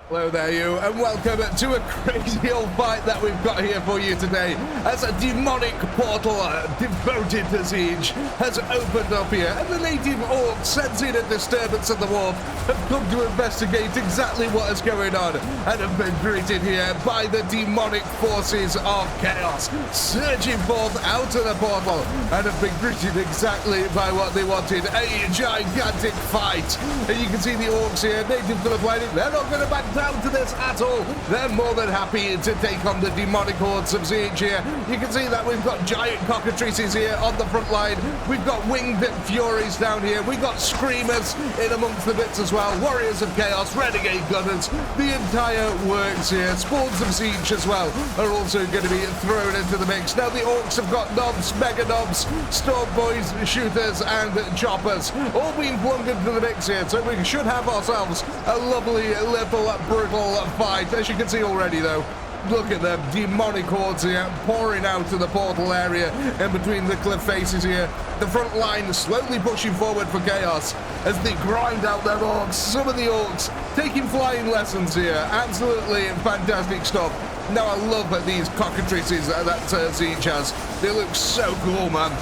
Hello there, you, and welcome to a crazy old fight that we've got here for you today, as a demonic portal devoted to Tzeentch has opened up here, and the native orcs, sensing a disturbance at the wharf, have come to investigate exactly what is going on, and have been greeted here by the demonic forces of chaos, surging forth out of the portal, and have been greeted exactly by what they wanted, a gigantic fight. And you can see the orcs here, native to the planet, they're not going to back down to this at all. They're more than happy to take on the demonic hordes of Tzeentch here. You can see that we've got giant cockatrices here on the front line. We've got winged furies down here. We've got screamers in amongst the bits as well. Warriors of chaos, renegade gunners, the entire works here. Spawns of Tzeentch as well are also going to be thrown into the mix. Now the orcs have got knobs, mega knobs, storm boys, shooters, and choppers all being flung into the mix here. So we should have ourselves a lovely little brutal fight. As you can see already though, look at them demonic hordes here pouring out of the portal area in between the cliff faces here. The front line slowly pushing forward for chaos as they grind out their orcs. Some of the orcs taking flying lessons here. Absolutely fantastic stuff. Now I love these cockatrices that Tzeentch has. They look so cool, man.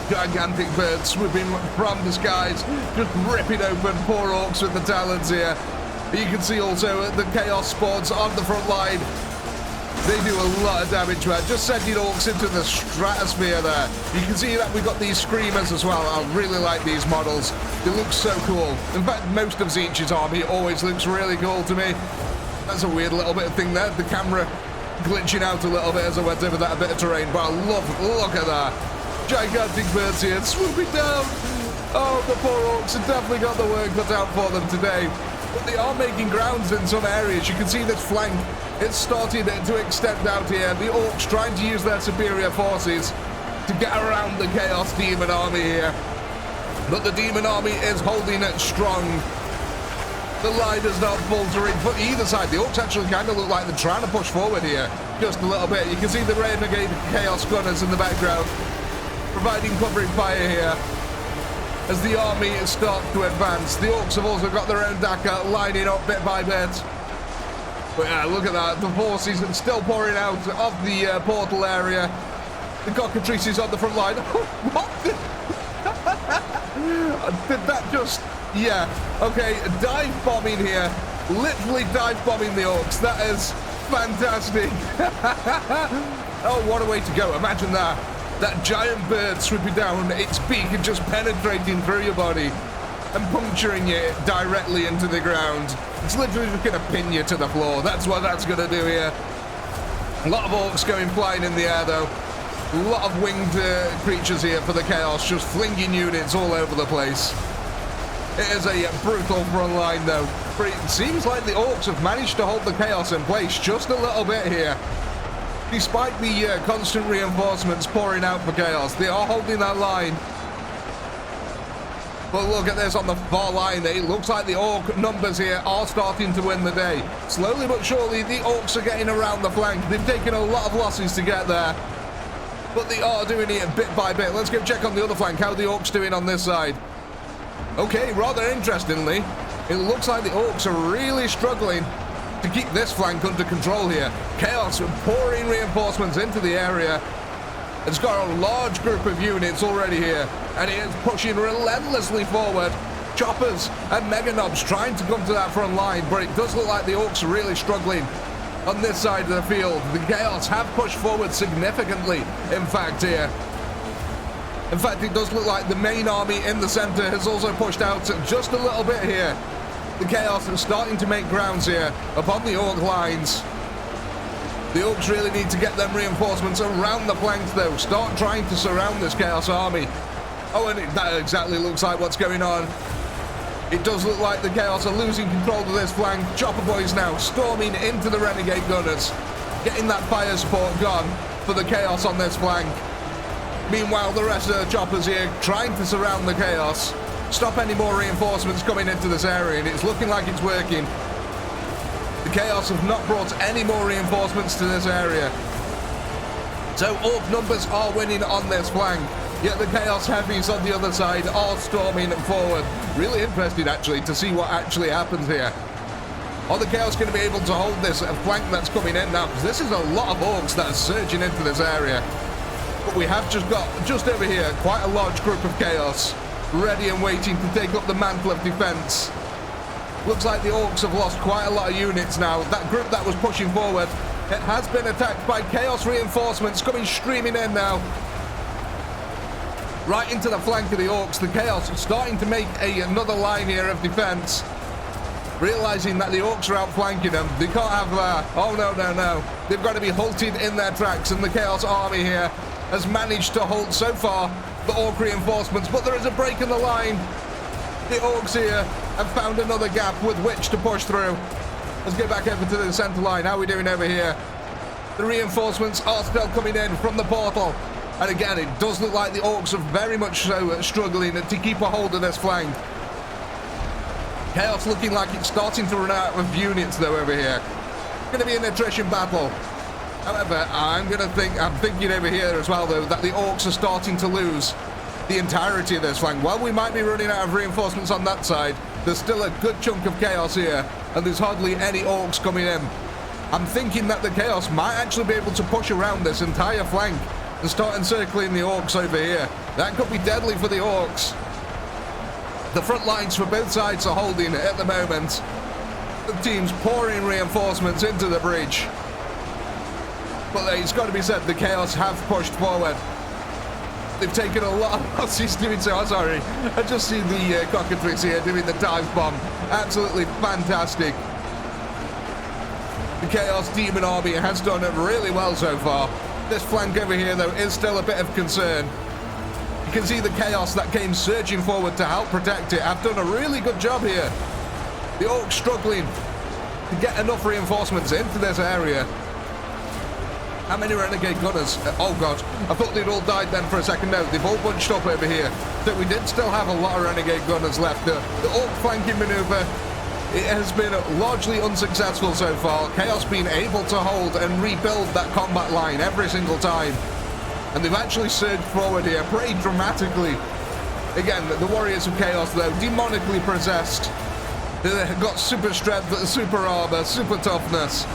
Gigantic birds swooping from the skies, just ripping open poor orcs with the talons here. You can see also the chaos spawns on the front line. They do a lot of damage, man. Just sending orcs into the stratosphere there. You can see that we've got these screamers as well. I really like these models. They look so cool. In fact, most of Tzeentch's army always looks really cool to me. That's a weird little bit of thing there. The camera glitching out a little bit as I went over that bit of terrain. But I love, look at that. Gigantic birds here swooping down. Oh, the poor orcs have definitely got the work cut out for them today. But they are making grounds in some areas. You can see this flank, it's starting to extend out here. The orcs trying to use their superior forces to get around the chaos demon army here. But the demon army is holding it strong. The line is not faltering for either side. The orcs actually kind of look like they're trying to push forward here just a little bit. You can see the renegade chaos gunners in the background providing covering fire here as the army starts to advance. The orcs have also got their own Dakar lining up bit by bit. But yeah, look at that. The forces are still pouring out of the portal area. The cockatrices on the front line. What? Did that just... Yeah. Okay, dive bombing here. Literally dive bombing the orcs. That is fantastic. Oh, what a way to go. Imagine that. That giant bird swooping down, its beak and just penetrating through your body and puncturing you directly into the ground. It's literally just going to pin you to the floor. That's what that's going to do here. A lot of orcs going flying in the air, though. A lot of winged creatures here for the chaos, just flinging units all over the place. It is a brutal front line, though. But it seems like the orcs have managed to hold the chaos in place just a little bit here. Despite the constant reinforcements pouring out for chaos, they are holding that line. But look at this on the far line. It looks like the orc numbers here are starting to win the day. Slowly but surely, the orcs are getting around the flank. They've taken a lot of losses to get there, but they are doing it bit by bit. Let's go check on the other flank, how the orcs doing on this side. Okay, rather interestingly, it looks like the orcs are really struggling to keep this flank under control here. Chaos pouring reinforcements into the area. It's got a large group of units already here, and it is pushing relentlessly forward. Choppers and mega knobs trying to come to that front line, but it does look like the orcs are really struggling on this side of the field. The chaos have pushed forward significantly, in fact, here. In fact, it does look like the main army in the center has also pushed out just a little bit here. The chaos is starting to make grounds here upon the orc lines. The orcs really need to get them reinforcements around the flanks, though. Start trying to surround this chaos army. Oh, and that exactly looks like what's going on. It does look like the chaos are losing control of this flank. Chopper boys now storming into the renegade gunners, getting that fire support gone for the chaos on this flank. Meanwhile, the rest of the choppers here trying to surround the chaos, stop any more reinforcements coming into this area, and it's looking like it's working. The chaos have not brought any more reinforcements to this area. So orc numbers are winning on this flank. Yet the Chaos Heavies on the other side are storming forward. Really interesting, actually, to see what actually happens here. Are the Chaos going to be able to hold this flank that's coming in now? Because this is a lot of orks that are surging into this area. But we have just got, just over here, quite a large group of Chaos ready and waiting to take up the mantle of defense. Looks like the orks have lost quite a lot of units now. That group that was pushing forward, it has been attacked by Chaos reinforcements coming streaming in now. Right into the flank of the orks. The Chaos starting to make another line here of defense. Realizing that the orks are outflanking them. They can't have, oh no, no, no. They've got to be halted in their tracks, and the Chaos army here has managed to hold so far the ork reinforcements, but there is a break in the line. The orks here have found another gap with which to push through. Let's get back over to the center line. How are we doing over here? The reinforcements are still coming in from the portal. And again, it does look like the orks are very much so struggling to keep a hold of this flank. Chaos looking like it's starting to run out of units though over here. Going to be an attrition battle. However, I'm thinking over here as well though that the orks are starting to lose the entirety of this flank. While we might be running out of reinforcements on that side, there's still a good chunk of Chaos here, and there's hardly any orks coming in. I'm thinking that the Chaos might actually be able to push around this entire flank and start encircling the orks over here. That could be deadly for the orks. The front lines for both sides are holding at the moment. The team's pouring reinforcements into the bridge. But it's got to be said, the Chaos have pushed forward. They've taken a lot of losses doing so. Sorry, I just seen the cockatrice here doing the dive bomb. Absolutely fantastic. The Chaos Demon Army has done it really well so far. This flank over here, though, is still a bit of concern. You can see the Chaos that came surging forward to help protect it have done a really good job here. The orcs struggling to get enough reinforcements into this area. How many renegade gunners? Oh god, I thought they'd all died then for a second. No, they've all bunched up over here. So we did still have a lot of renegade gunners left. The orc flanking maneuver, it has been largely unsuccessful so far. Chaos being able to hold and rebuild that combat line every single time. And they've actually surged forward here pretty dramatically. Again, the Warriors of Chaos, though, demonically possessed. They've got super strength, super armor, super toughness.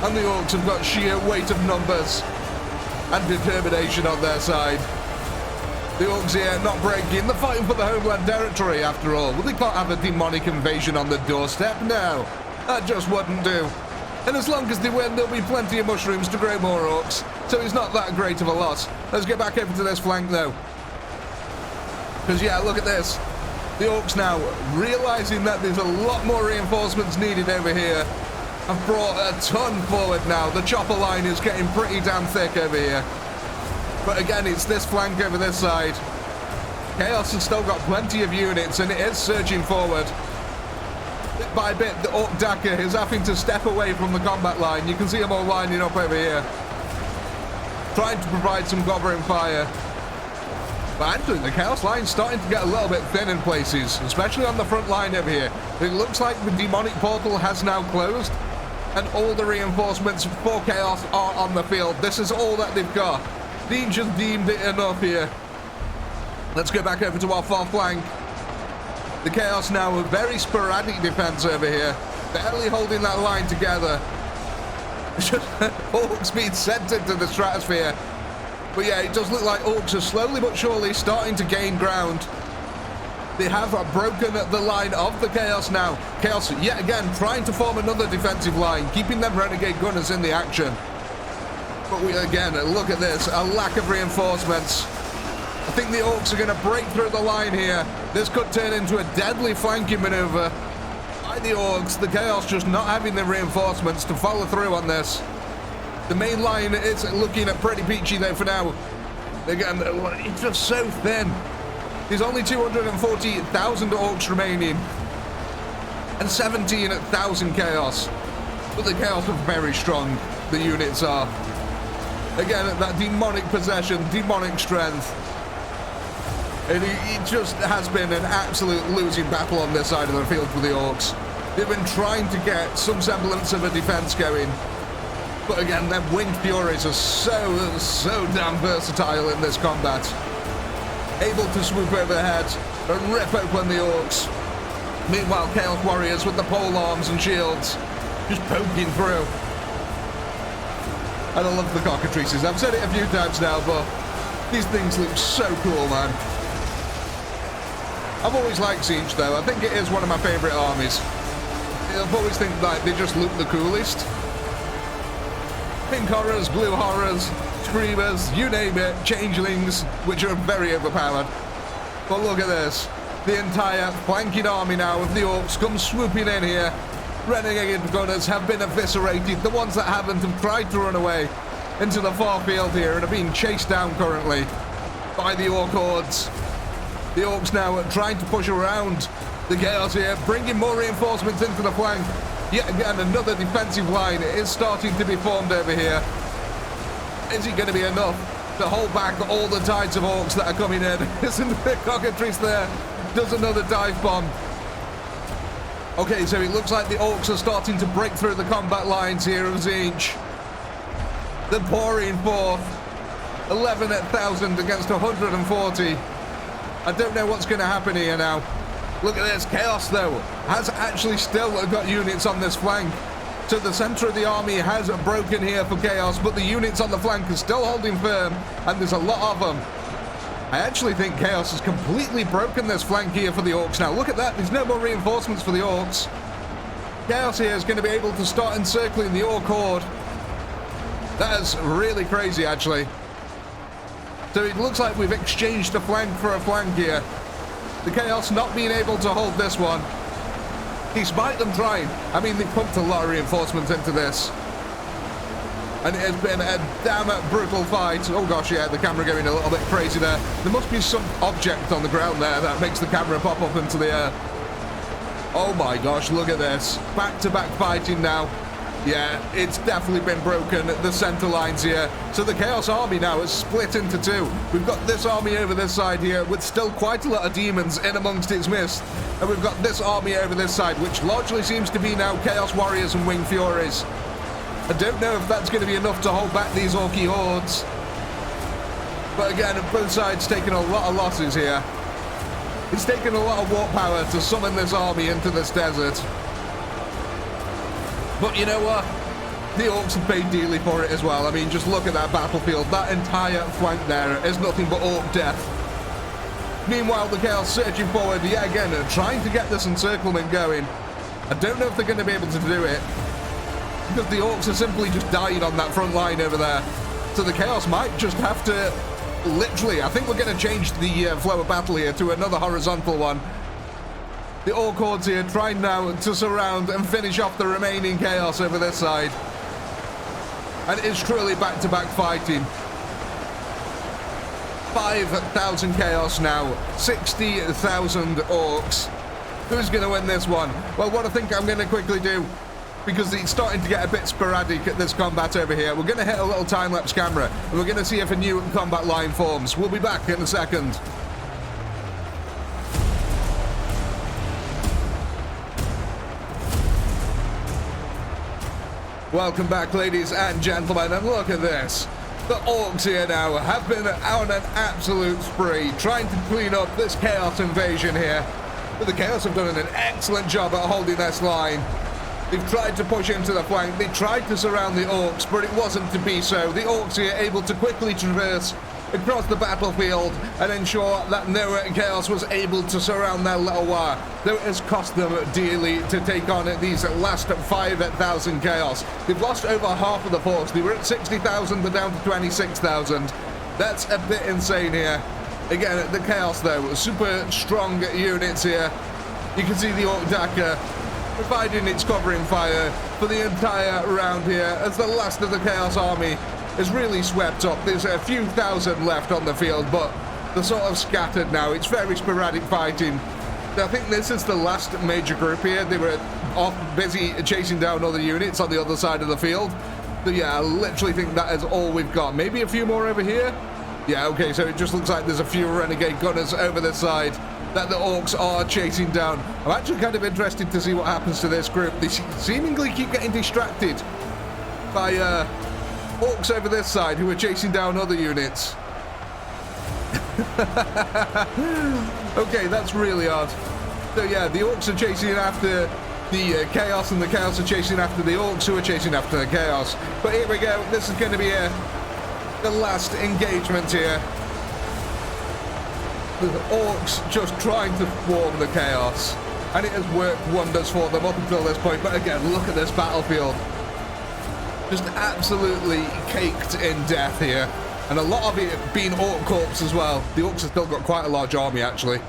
And the orcs have got sheer weight of numbers and determination on their side. The orcs here not breaking. They're fighting for the homeland territory, after all. Well, they can't have a demonic invasion on the doorstep. No, that just wouldn't do. And as long as they win, there'll be plenty of mushrooms to grow more orcs. So it's not that great of a loss. Let's get back over to this flank, though. Because, yeah, look at this. The orcs now, realizing that there's a lot more reinforcements needed over here, have brought a ton forward now. The chopper line is getting pretty damn thick over here. But again, it's this flank over this side. Chaos has still got plenty of units, and it is surging forward. Bit by bit, the Orc Daka is having to step away from the combat line. You can see them all lining up over here, trying to provide some covering fire. But actually, the Chaos line's starting to get a little bit thin in places, especially on the front line over here. It looks like the demonic portal has now closed, and all the reinforcements for Chaos are on the field. This is all that they've got. Tzeentch just deemed it enough here. Let's go back over to our far flank. The Chaos now with very sporadic defense over here, barely holding that line together. Orcs being sent into the stratosphere. But yeah, it does look like orcs are slowly but surely starting to gain ground. They have broken the line of the Chaos now. Chaos, yet again, trying to form another defensive line, keeping them renegade gunners in the action. But we, again, look at this, a lack of reinforcements. I think the orcs are going to break through the line here. This could turn into a deadly flanking maneuver by the orcs. The Chaos just not having the reinforcements to follow through on this. The main line is looking at pretty peachy though for now. Again, it's just so thin. There's only 240,000 orcs remaining and 17,000 Chaos. But the Chaos are very strong, the units are. Again, that demonic possession, demonic strength. And it just has been an absolute losing battle on this side of the field for the orcs. They've been trying to get some semblance of a defense going. But again, their winged furies are so damn versatile in this combat. Able to swoop overhead and rip open the orcs. Meanwhile, Chaos Warriors with the pole arms and shields just poking through. And I love the cockatrices. I've said it a few times now, but these things look so cool, man. I've always liked Tzeentch, though. I think it is one of my favourite armies. I've always think like they just look the coolest. Pink horrors, blue horrors, screamers, you name it, changelings, which are very overpowered. But look at this. The entire flanking army now of the orks come swooping in here. Renegade gunners have been eviscerated. The ones that haven't have tried to run away into the far field here and are being chased down currently by the ork hordes. The orks now are trying to push around the chaos here, bringing more reinforcements into the flank. Yet again, another defensive line is starting to be formed over here. Is it going to be enough to hold back all the tides of orks that are coming in? Isn't the cockatrice there? Does another dive bomb. Okay, so it looks like the orks are starting to break through the combat lines here of Tzeentch. They're pouring forth 11,000 against 140. I don't know what's going to happen here now. Look at this. Chaos, though, has actually still got units on this flank. So the center of the army has broken here for Chaos, but the units on the flank are still holding firm, and there's a lot of them. I actually think Chaos has completely broken this flank here for the orks now. Look at that. There's no more reinforcements for the orks. Chaos here is going to be able to start encircling the ork horde. That is really crazy, actually. So it looks like we've exchanged a flank for a flank here. The Chaos not being able to hold this one, despite them trying. I mean, they've pumped a lot of reinforcements into this. And it has been a damn brutal fight. Oh gosh, yeah, the camera going a little bit crazy there. There must be some object on the ground there that makes the camera pop up into the air. Oh my gosh, look at this. Back-to-back fighting now. Yeah, it's definitely been broken, the center lines here. So the Chaos army now is split into two. We've got this army over this side here with still quite a lot of demons in amongst its midst. And we've got this army over this side, which largely seems to be now Chaos Warriors and Winged Furies. I don't know if that's going to be enough to hold back these orky hordes. But again, both sides taking a lot of losses here. It's taken a lot of warp power to summon this army into this desert. But you know what? The orks have paid dearly for it as well. I mean, just look at that battlefield. That entire flank there is nothing but ork death. Meanwhile, the Chaos searching forward yet again, trying to get this encirclement going. I don't know if they're going to be able to do it, because the orks are simply just dying on that front line over there. So the Chaos might just have to, literally, I think we're going to change the flow of battle here to another horizontal one. The ork hordes here trying now to surround and finish off the remaining Chaos over this side. And it's truly back-to-back fighting. 5,000 Chaos now, 60,000 orks. Who's going to win this one? Well, what I think I'm going to quickly do, because it's starting to get a bit sporadic at this combat over here, we're going to hit a little time-lapse camera, and we're going to see if a new combat line forms. We'll be back in a second. Welcome back, ladies and gentlemen, and look at this. The orks here now have been on an absolute spree, trying to clean up this Chaos invasion here. But the Chaos have done an excellent job at holding this line. They've tried to push into the flank, they tried to surround the orks, but it wasn't to be so. The orks here able to quickly traverse across the battlefield and ensure that no Chaos was able to surround their little war, though it has cost them dearly to take on these last 5,000 Chaos. They've lost over half of the force. They were at 60,000, they're down to 26,000. That's a bit insane here. Again, the Chaos though, super strong units here. You can see the Ork Daka providing its covering fire for the entire round here as the last of the Chaos army is really swept up. There's a few thousand left on the field, but they're sort of scattered now. It's very sporadic fighting. I think this is the last major group here. They were off busy chasing down other units on the other side of the field. So yeah, I literally think that is all we've got. Maybe a few more over here? Yeah, okay, so it just looks like there's a few renegade gunners over this side that the orks are chasing down. I'm actually kind of interested to see what happens to this group. They seemingly keep getting distracted by orks over this side who are chasing down other units. Okay, that's really odd. So yeah, the orks are chasing after the chaos, and the chaos are chasing after the orks, who are chasing after the chaos. But here we go. This is going to be the last engagement here. The orks just trying to thwart the chaos, and it has worked wonders for them up until this point. But again, look at this battlefield. Just absolutely caked in death here. And a lot of it being orc corps as well. The orcs have still got quite a large army, actually.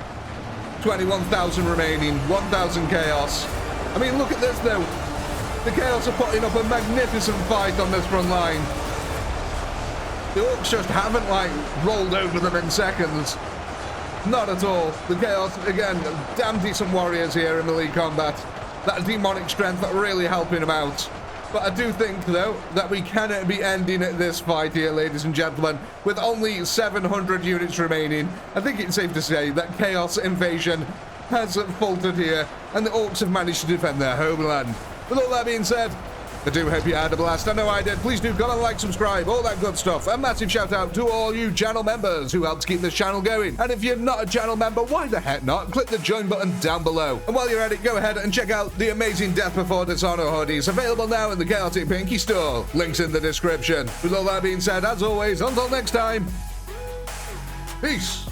21,000 remaining, 1,000 chaos. I mean, look at this, though. The chaos are putting up a magnificent fight on this front line. The orcs just haven't, like, rolled over them in seconds. Not at all. The chaos, again, damn decent warriors here in melee combat. That demonic strength really helping them out. But I do think, though, that we cannot be ending this fight here, ladies and gentlemen, with only 700 units remaining. I think it's safe to say that Chaos Invasion has faltered here, and the orcs have managed to defend their homeland. With all that being said, I do hope you had a blast. I know I did. Please do comment, like, subscribe, all that good stuff. A massive shout out to all you channel members who helped keep this channel going. And if you're not a channel member, why the heck not? Click the join button down below. And while you're at it, go ahead and check out the amazing Death Before Dishonor hoodies available now in the ChaoticPinky store. Links in the description. With all that being said, as always, until next time, peace.